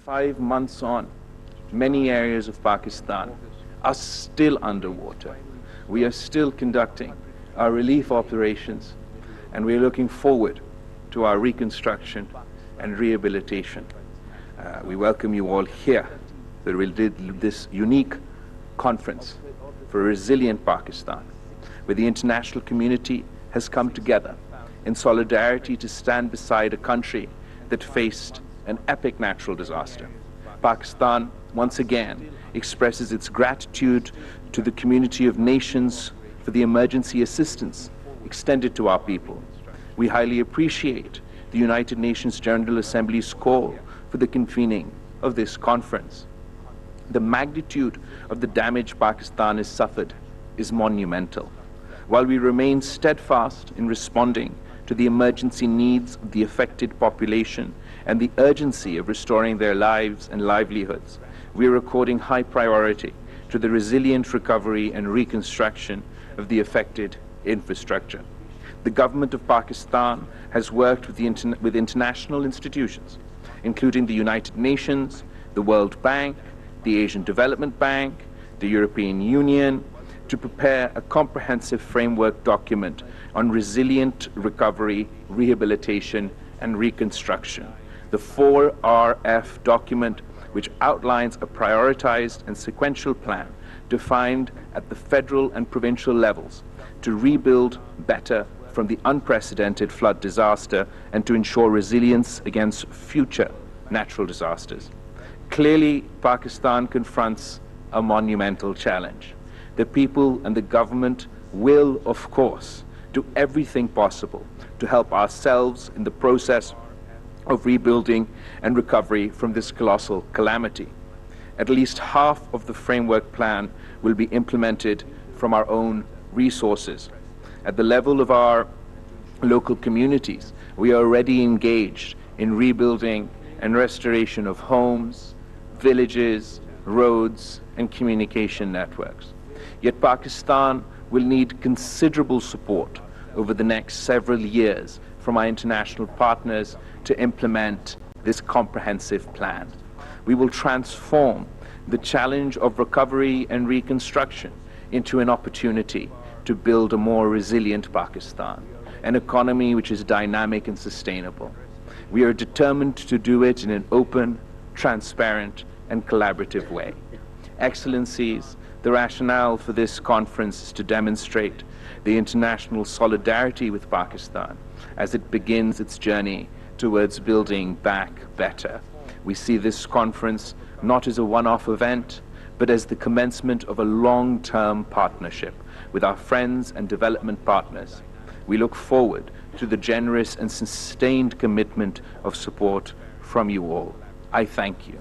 5 months on, many areas of Pakistan are still underwater. We are still conducting our relief operations, and we are looking forward to our reconstruction and rehabilitation. We welcome you all here to this unique conference for a resilient Pakistan, where the international community has come together in solidarity to stand beside a country that faced an epic natural disaster. Pakistan once again expresses its gratitude to the community of nations for the emergency assistance extended to our people. We highly appreciate the United Nations General Assembly's call for the convening of this conference. The magnitude of the damage Pakistan has suffered is monumental. While we remain steadfast in responding to the emergency needs of the affected population and the urgency of restoring their lives and livelihoods, we are according high priority to the resilient recovery and reconstruction of the affected infrastructure. The government of Pakistan has worked with international institutions, including the United Nations, the World Bank, the Asian Development Bank, the European Union, to prepare a comprehensive framework document on resilient recovery, rehabilitation, and reconstruction. The 4RF document, which outlines a prioritized and sequential plan defined at the federal and provincial levels to rebuild better from the unprecedented flood disaster and to ensure resilience against future natural disasters. Clearly, Pakistan confronts a monumental challenge. The people and the government will, of course, do everything possible to help ourselves in the process of rebuilding and recovery from this colossal calamity. At least half of the framework plan will be implemented from our own resources. At the level of our local communities, we are already engaged in rebuilding and restoration of homes, villages, roads, and communication networks. Yet Pakistan will need considerable support over the next several years from our international partners to implement this comprehensive plan. We will transform the challenge of recovery and reconstruction into an opportunity to build a more resilient Pakistan, an economy which is dynamic and sustainable. We are determined to do it in an open, transparent, and collaborative way. Excellencies, the rationale for this conference is to demonstrate the international solidarity with Pakistan as it begins its journey towards building back better. We see this conference not as a one-off event, but as the commencement of a long-term partnership with our friends and development partners. We look forward to the generous and sustained commitment of support from you all. I thank you.